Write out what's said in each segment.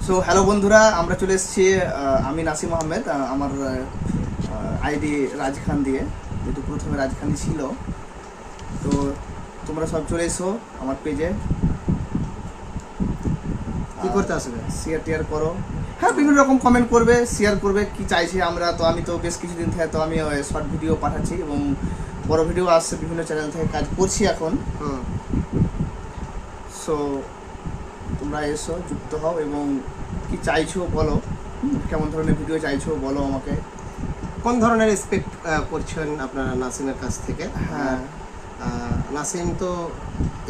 So hello বন্ধুরা, আমরা চলে এসেছি। আমি নাসিম আহমেদ, আমার আইডি রাজ খান দিয়ে, যেহেতু প্রথমে রাজ খানই ছিল। তো তোমরা সব চলে এসো আমার পেজে। কি করতে আসবে? শেয়ার টিয়ার করো, হ্যাঁ বিভিন্ন রকম কমেন্ট করবে, শেয়ার করবে কি চাইছি আমরা। তো আমি তো বেশ কিছুদিন থেকে তো আমি শর্ট ভিডিও পাঠাচ্ছি এবং বড় ভিডিও আসছে, বিভিন্ন চ্যানেল থেকে কাজ করছি এখন। সো তোমরা এসো, যুক্ত হও এবং কি চাইছো বলো, কেমন ধরনের ভিডিও চাইছো বলো আমাকে। কোন ধরনের এক্সপেক্ট করছেন আপনারা নাসিমের কাছ থেকে? হ্যাঁ, নাসিম তো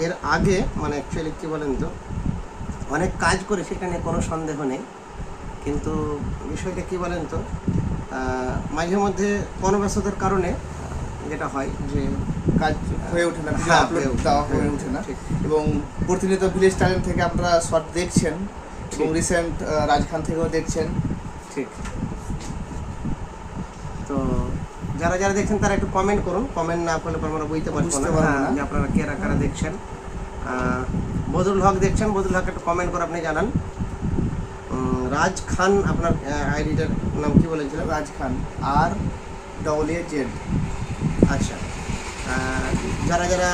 এর আগে মানে অ্যাকচুয়ালি কী বলেন তো, অনেক কাজ করে, সেখানে কোনো সন্দেহ নেই। কিন্তু বিষয়টা কী বলেন তো, মাঝে মধ্যে কর্মব্যস্ততার কারণে যেটা হয় যে কাজ হয়ে ওঠে না, হ্যাঁ, আপলোড দেওয়া হয়ে ওঠে না। এবং প্রতিনিয়ত ভিলেজ ট্যালেন্ট থেকে আপনারা শর্ট দেখছেন এবং রিসেন্ট রাজ খান থেকেও দেখছেন। ঠিক। তো যারা যারা দেখছেন তারা একটু কমেন্ট করুন। কমেন্ট না করলে আমরা বুঝতে পারবো না যে আপনারা কারা কারা দেখছেন। বদরুল হক দেখছেন, বদরুল হক একটু কমেন্ট করে আপনি জানান। রাজ খান আপনার আইডিটার নাম কি বলেছিলেন? রাজ খান, RAAZ। আচ্ছা, যারা যারা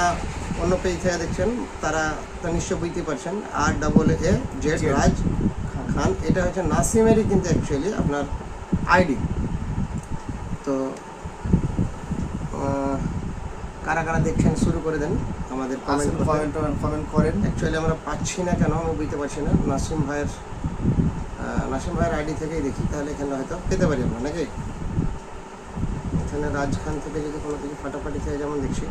অন্য পেজ থেকে দেখছেন তারা তো নিশ্চয় বুঝতে পারছেন, RAAZ রাজ খান। এটা হচ্ছে নাসিমেরই কিন্তু অ্যাকচুয়ালি আপনার আইডি। তো কারা কারা দেখছেন শুরু করে দেন আমাদের কমেন্ট করেন। অ্যাকচুয়ালি আমরা পাচ্ছি না কেন আমি বুঝতে পারছি না। নাসিম ভাইয়ের আইডি থেকেই দেখি, তাহলে এখানে হয়তো পেতে পারি আমরা নাকি। এখানে রাজ খান থেকে যদি কোনো কিছু ফাটাফাটি থেকে যেমন দেখছি।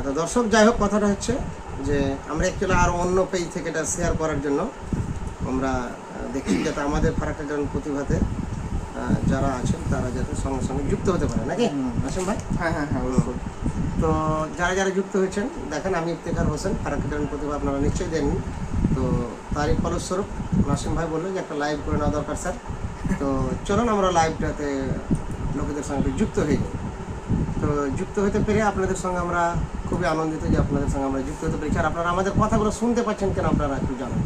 তো দর্শক, যাই হোক, কথাটা হচ্ছে যে আমরা অ্যাকচুয়ালি আরও অন্য পেজ থেকে এটা শেয়ার করার জন্য আমরা দেখছি, যাতে আমাদের ফারাক্কা গ্রাম প্রতিভাতে যারা আছেন তারা যাতে সঙ্গে সঙ্গে যুক্ত হতে পারে নাকি নাসিম ভাই? হ্যাঁ হ্যাঁ হ্যাঁ। তো যারা যারা যুক্ত হয়েছেন দেখেন, আমি ইফতেখার হোসেন, ফারাক্কা গ্রাম প্রতিভা আপনারা নিশ্চয়ই দেননি। তো তারই ফলস্বরূপ নাসিম ভাই বললো যে একটা লাইভ করে নেওয়া দরকার স্যার। তো চলুন আমরা লাইভটাতে লোকেদের সঙ্গে যুক্ত হয়ে যাই। তো যুক্ত হতে পেরে আপনাদের সঙ্গে আমরা খুবই আনন্দিত যে আপনাদের সঙ্গে আমরা যুক্ত হতে পেরেছি। আর আপনারা আমাদের কথাগুলো শুনতে পাচ্ছেন কেন আপনারা একটু জানান,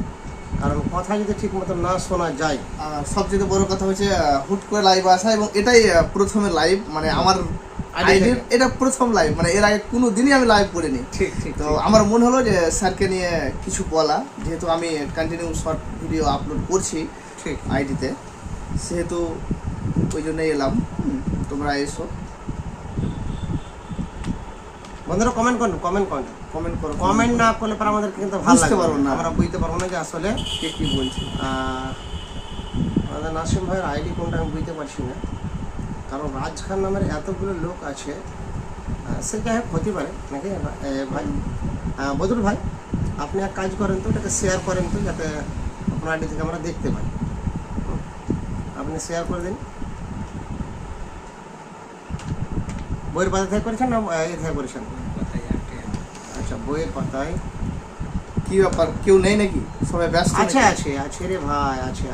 কারণ কথা যদি ঠিক মতো না শোনা যায়। সবচেয়ে বড় কথা হচ্ছে হুট করে লাইভ আসা, এবং এটাই প্রথমে লাইভ, মানে আমার আইডির এটা প্রথম লাইভ, মানে এর আগে কোনো দিনই আমি লাইভ করিনি। ঠিক ঠিক। তো আমার মনে হলো যে স্যারকে নিয়ে কিছু বলা, যেহেতু আমি কন্টিনিউ শর্ট ভিডিও আপলোড করছি ঠিক আইডিতে, সেহেতু ওই জন্যই এলাম। তোমরা এসো, বন্ধুরা কমেন্ট করুন, কমেন্ট করো। কমেন্ট না করলে পর আমাদের কিন্তু ভালো বুঝতে পারবো না, আমরা বুঝতে পারবো না যে আসলে কে কী বলছে। আমাদের নাসিম ভাইয়ের আইডি কোনটা আমি বুঝতে পারছি না, কারণ রাজ খান নামের এতগুলো লোক আছে। সে যাই হোক হতে পারে নাকি ভাই। বদরুল ভাই, আপনি এক কাজ করেন তো, এটাকে শেয়ার করেন তো, যাতে আপনার আইডি থেকে আমরা দেখতে পাই। আপনি শেয়ার করে দিন। বইয়ের পাতা থেকে করেছেন না এ থেকে করেছেন? আচ্ছা, বইয়ের পাতায়। কি ব্যাপার, কেউ নেই নাকি? সবাই ব্যস্ত? আছে রে ভাই, আছে,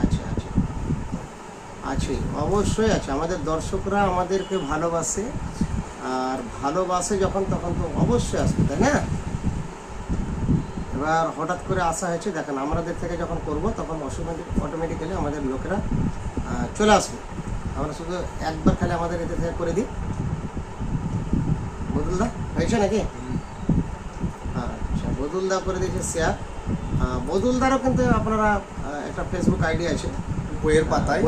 অবশ্যই আছে। আমাদের দর্শকরা আমাদেরকে ভালোবাসে, আর ভালোবাসে যখন তখন তো অবশ্যই আসবে, তাই না? এবার হঠাৎ করে আসা হয়েছে, দেখেন আমাদের থেকে যখন করব তখন অটোমেটিক্যালি আমাদের লোকেরা চলে আসবে। আমরা শুধু একবার খালি আমাদের এতে থেকে করে দিই। বদুলদা হয়েছে নাকি? আচ্ছা, বদুলদা করে দিয়েছে শেয়ার। বদুলদারও কিন্তু আপনারা একটা ফেসবুক আইডি আছে, বইয়ের পাতায়।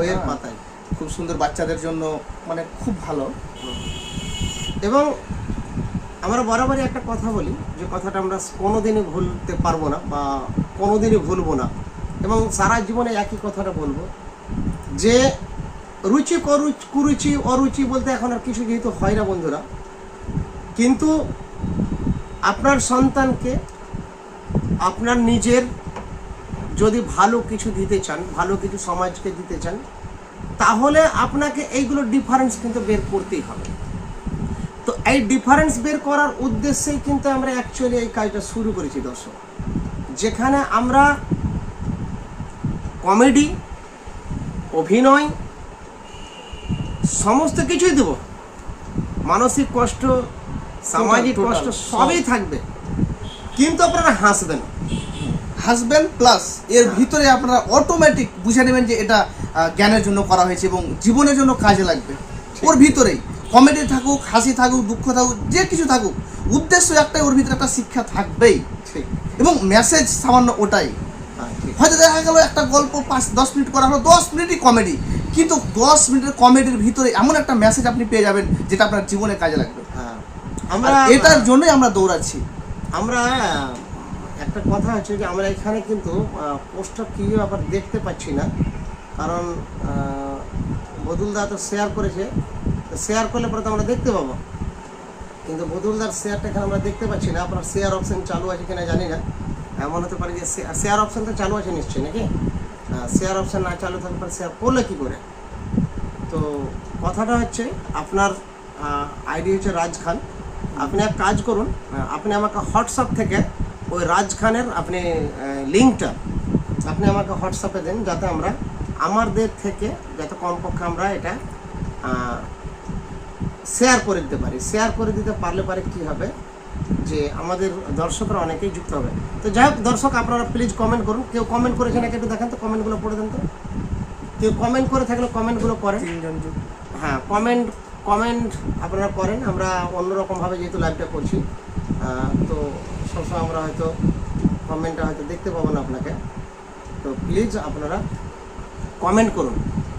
খুব সুন্দর, বাচ্চাদের জন্য মানে খুব ভালো। এবং আমরা বরাবরই একটা কথা বলি, যে কথাটা আমরা কোনোদিনই ভুলতে পারবো না বা কোনোদিনই ভুলবো না, এবং সারা জীবনে একই কথাটা বলবো, যে রুচি কুরুচি অরুচি বলতে এখন আর কিছু যেহেতু হয় না বন্ধুরা, কিন্তু আপনার সন্তানকে আপনার নিজের যদি ভালো কিছু দিতে চান, ভালো কিছু সমাজকে দিতে চান, তাহলে আপনাকে এইগুলো ডিফারেন্স কিন্তু বের করতেই হবে। তো এই ডিফারেন্স বের করার উদ্দেশ্যেই কিন্তু আমরা অ্যাকচুয়ালি এই কাজটা শুরু করেছি দর্শক, যেখানে আমরা কমেডি, অভিনয় সমস্ত কিছুই দেব, মানসিক কষ্ট, সামাজিক কষ্ট সবই থাকবে, কিন্তু আপনারা হাসবেন। হাসবেন, প্লাস এর ভিতরে আপনারা অটোমেটিক বুঝে নেবেন যে এটা জ্ঞানের জন্য করা হয়েছে এবং জীবনের জন্য কাজে লাগবে। ওর ভিতরেই কমেডি থাকুক, হাসি থাকুক, দুঃখ থাকুক, যে কিছু থাকুক, উদ্দেশ্য একটাই, ওর ভিতরে একটা শিক্ষা থাকবেই ঠিক। এবং মেসেজ সামান্য ওটাই। ঠিক। হয়তো দেখা গেল একটা গল্প 5-10 মিনিট করা হলো, 10 মিনিটই কমেডি, কিন্তু 10 মিনিটের কমেডির ভিতরে এমন একটা মেসেজ আপনি পেয়ে যাবেন যেটা আপনার জীবনে কাজে লাগবে। হ্যাঁ, আমরা আমরা এটার জন্যই আমরা দৌড়াচ্ছি। আমরা একটা কথা হচ্ছে যে আমরা এখানে কিন্তু পোস্টটা কি আবার দেখতে পাচ্ছি না, কারণ বদুলদা তো শেয়ার করেছে, শেয়ার করলে পরে তো আমরা দেখতে পাবো, কিন্তু বদুলদার শেয়ারটা এখানে আমরা দেখতে পাচ্ছি না। আপনার শেয়ার অপশন চালু আছে কিনা জানি না, এমন হতে পারে যে শেয়ার অপশন তো চালু আছে নিশ্চয়ই নাকি? শেয়ার অপশন না চালু থাকলে পরে শেয়ার করলে কী করে? তো কথাটা হচ্ছে আপনার আইডি হচ্ছে রাজ খান। আপনি এক কাজ করুন, আপনি আমাকে হোয়াটসঅ্যাপ থেকে ওই রাজ খানের আপনি লিঙ্কটা আপনি আমাকে হোয়াটসঅ্যাপে দেন, যাতে আমরা আমাদের থেকে যাতে কমপক্ষে আমরা এটা শেয়ার করে দিতে পারি। শেয়ার করে দিতে পারলে পারে কী হবে যে আমাদের দর্শকরা অনেকেই যুক্ত হবে। তো যাই হোক দর্শক, আপনারা প্লিজ কমেন্ট করুন। কেউ কমেন্ট করেছে নাকি একটু দেখেন তো, কমেন্টগুলো পড়ে দেন তো। কেউ কমেন্ট করে থাকলে কমেন্টগুলো করেন। হ্যাঁ, কমেন্ট আপনারা করেন। আমরা অন্যরকমভাবে যেহেতু লাইভটা করছি, তো সবসময় আমরা হয়তো কমেন্টটা হয়তো দেখতে পাবো না আপনাকে। তো প্লিজ আপনারা কমেন্ট করুন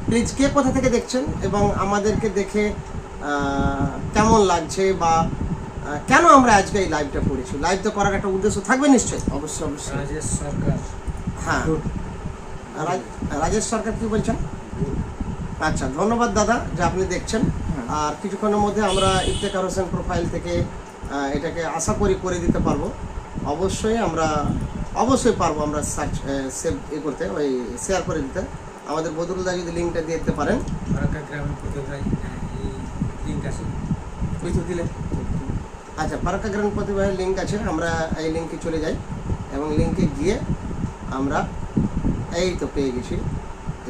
প্লিজ, কে কোথা থেকে দেখছেন এবং আমাদেরকে দেখে কেমন লাগছে, বা কেন আমরা আজকে এই লাইভটা করেছি। লাইভ তো করার একটা উদ্দেশ্য থাকবে নিশ্চয়ই। অবশ্যই অবশ্যই। রাজেশ সরকার, হ্যাঁ, রাজেশ সরকার কি বলছেন? আচ্ছা, ধন্যবাদ দাদা যে আপনি দেখছেন। আর কিছুক্ষণের মধ্যে আমরা ইফতেখার হোসেন প্রোফাইল থেকে এটাকে আশা করি করে দিতে পারবো। অবশ্যই পারবো আমরা সার্চ সেভ করতে, ওই শেয়ার করে দিতে। আমাদের বদরুলদা যদি লিঙ্কটা দিয়ে দিতে পারেন। ফারাক্কা গ্রামের প্রতিভায় এই লিঙ্ক আছে, ওই তো দিলে। আচ্ছা, ফারাক্কা গ্রাম প্রতিভার লিঙ্ক আছে, আমরা এই লিঙ্কে চলে যাই এবং লিঙ্কে গিয়ে আমরা এই তো পেয়ে গেছি।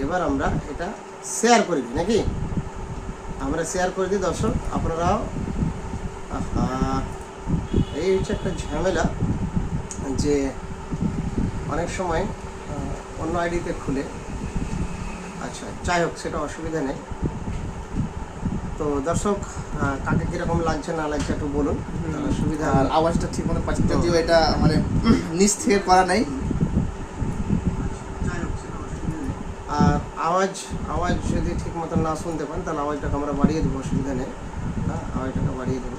এবার আমরা এটা শেয়ার করে দিই নাকি? আমরা শেয়ার করে দিই দর্শক, আপনারাও। এই হচ্ছে একটা ঝামেলা যে অনেক সময় অন্য আইডিতে খুলে। আচ্ছা, যাই হোক, সেটা অসুবিধা নেই। তো দর্শক, কাকে কীরকম লাগছে না লাগছে একটু বলুন, তাহলে সুবিধা। আর আওয়াজটা ঠিক মনে পাচ্ছি, যদিও এটা মানে নিচ থেকে করা নাই। আর আওয়াজ যদি ঠিক মতো না শুনতে পান তাহলে আওয়াজটাকে আমরা বাড়িয়ে দেবো, অসুবিধা নেই। হ্যাঁ, আওয়াজটাকে বাড়িয়ে দেবো।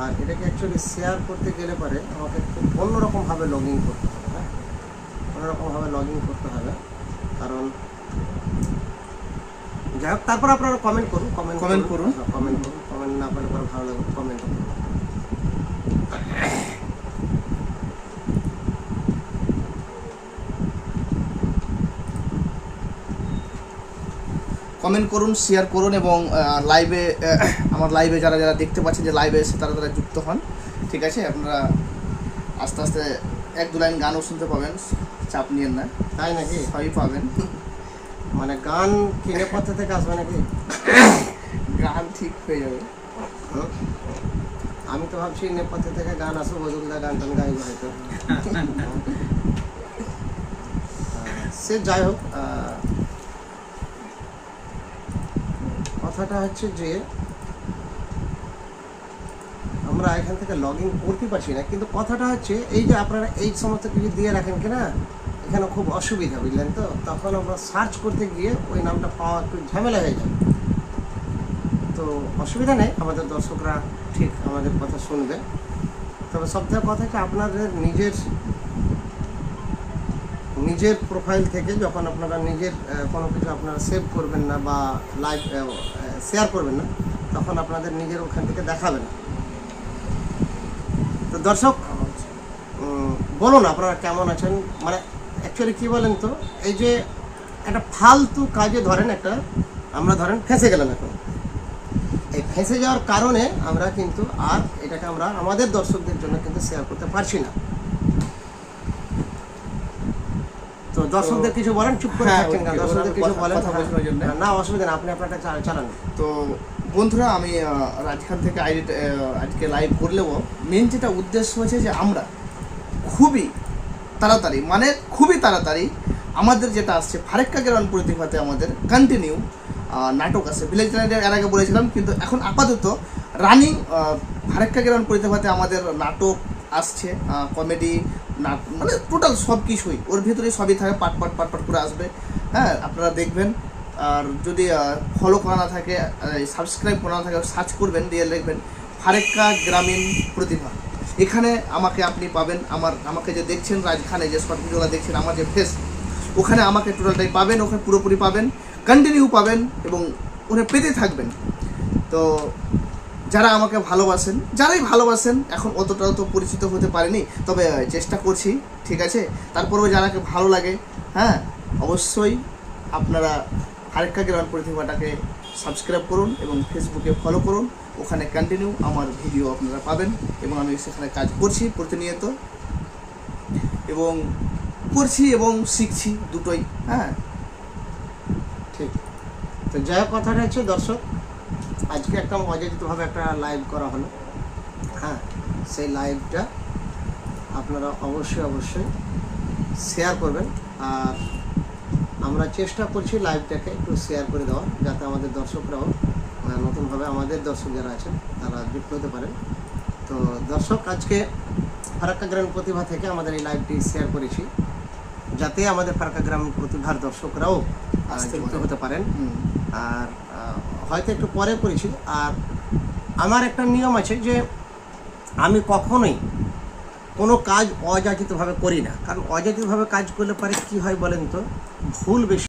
আর এটাকে অ্যাকচুয়ালি শেয়ার করতে গেলে পারে আমাকে একটু অন্যরকমভাবে লগ ইন করতে হবে। হ্যাঁ, অন্যরকমভাবে লগ ইন করতে হবে, কারণ যাই হোক, তারপর আপনারা কমেন্ট করুন। কমেন্ট করুন। কমেন্ট না করলে পরে ভালো লাগবে, কমেন্ট করুন। কমেন্ট করুন, শেয়ার করুন এবং লাইভে আমার লাইভে যারা যারা দেখতে পাচ্ছেন যে লাইভে এসে তারা তারা যুক্ত হন। ঠিক আছে, আপনারা আস্তে আস্তে 1-2 লাইন গানও শুনতে পাবেন, চাপ নিয়েন না। তাই নাকি? সবই পাবেন। মানে গান কি নেপথ্য থেকে আসবে নাকি? গান ঠিক হয়ে যাবে। আমি তো ভাবছি নেপথ্য থেকে গান আসবে, বদুলদা গান টান গাইবে হয়তো। সে যাই হোক, কথাটা হচ্ছে যে আমরা এখান থেকে লগ ইন করতে পারছি না, কিন্তু কথাটা হচ্ছে এই যে আপনারা এই সমস্ত কিছু দিয়ে রাখেন কিনা, এখানে খুব অসুবিধা, বুঝলেন তো। তখন আমরা সার্চ করতে গিয়ে ওই নামটা পাওয়া একটু ঝামেলা হয়ে যায়। তো অসুবিধা নেই, আমাদের দর্শকরা ঠিক আমাদের কথা শুনবে। তবে সবথেকে কথা হচ্ছে আপনাদের নিজের প্রোফাইল থেকে যখন আপনারা নিজের কোনো কিছু আপনারা সেভ করবেন না বা লাইভ শেয়ার করবেন না, তখন আপনাদের নিজের ওখান থেকে দেখাবে না। তো দর্শক, বলুন আপনারা কেমন আছেন। মানে অ্যাকচুয়ালি কী বলেন তো, এই যে একটা ফালতু কাজে আমরা ধরেন ফেঁসে গেলাম। এখন এই ফেঁসে যাওয়ার কারণে আমরা কিন্তু আর এটাকে আমরা আমাদের দর্শকদের জন্য কিন্তু শেয়ার করতে পারছি না। তো দর্শকদের কিছু বলেন, চুপ করে থাকছেন কেন? দর্শকদের কিছু বলেন। না, অসুবিধা না, আপনি আপনারটা চালান। তো বন্ধুরা, আমি রাজখান থেকে আজকে লাইভ করলেও মেন যেটা উদ্দেশ্য হচ্ছে যে আমরা খুবই তাড়াতাড়ি, মানে খুবই তাড়াতাড়ি আমাদের যেটা আসছে ফারাক্কা গ্রাম প্রতিভাতে আমাদের কন্টিনিউ নাটক আছে। ভিলেজ লাইনের এর আগে বলেছিলাম, কিন্তু এখন আপাতত রানিং ফারাক্কা গ্রাম প্রতিভাতে আমাদের নাটক আসছে, কমেডি, মানে টোটাল সব কিছুই ওর ভিতরে সবই থাকে, পাট পাট করে আসবে। হ্যাঁ, আপনারা দেখবেন। আর যদি ফলো করা না থাকে, সাবস্ক্রাইব করা না থাকে, সার্চ করবেন, দিয়ে লিখবেন ফারাক্কা গ্রামীণ প্রতিভা। এখানে আমাকে আপনি পাবেন। আমাকে যে দেখছেন রাজখানে যে শর্ট ভিডিওগুলো দেখছেন, আমার যে ফেস, ওখানে আমাকে টোটালটাই পাবেন, ওখানে পুরোপুরি পাবেন, কন্টিনিউ পাবেন এবং ওখানে পেতে থাকবেন। তো যারা আমাকে ভালোবাসেন, যারাই ভালোবাসেন, এখন অতটাও তো পরিচিত হতে পারেনি, তবে চেষ্টা করছি, ঠিক আছে। তারপরেও যারাকে ভালো লাগে, হ্যাঁ, অবশ্যই আপনারা ফারাক্কা গ্রাম প্রতিভাটাকে সাবস্ক্রাইব করুন এবং ফেসবুকে ফলো করুন। ওখানে কন্টিনিউ আমার ভিডিও আপনারা পাবেন এবং আমি সেখানে কাজ করছি প্রতিনিয়ত, এবং করছি এবং শিখছি দুটোই। হ্যাঁ, ঠিক। তো যাই হোক, কথাটা হচ্ছে দর্শক, আজকে একটা অযাচিতভাবে একটা লাইভ করা হলো। হ্যাঁ, সেই লাইভটা আপনারা অবশ্যই শেয়ার করবেন। আর আমরা চেষ্টা করছি লাইভটাকে একটু শেয়ার করে দেওয়ার, যাতে আমাদের দর্শকরাও নতুনভাবে আমাদের দর্শক যারা আছেন তারা যুক্ত হতে পারেন। তো দর্শক, আজকে ফারাক্কা গ্রাম প্রতিভা থেকে আমাদের এই লাইভটি শেয়ার করেছি, যাতে আমাদের ফারাক্কা গ্রাম প্রতিভার দর্শকরাও যুক্ত হতে পারেন। আর হয়তো একটু পরে করেছি। আর আমার একটা নিয়ম আছে যে আমি কখনোই কোনো কাজ অযাচিতভাবে করি না, কারণ অযাচিতভাবে কাজ করলে পরে কী হয় বলেন তো, ভুল বেশি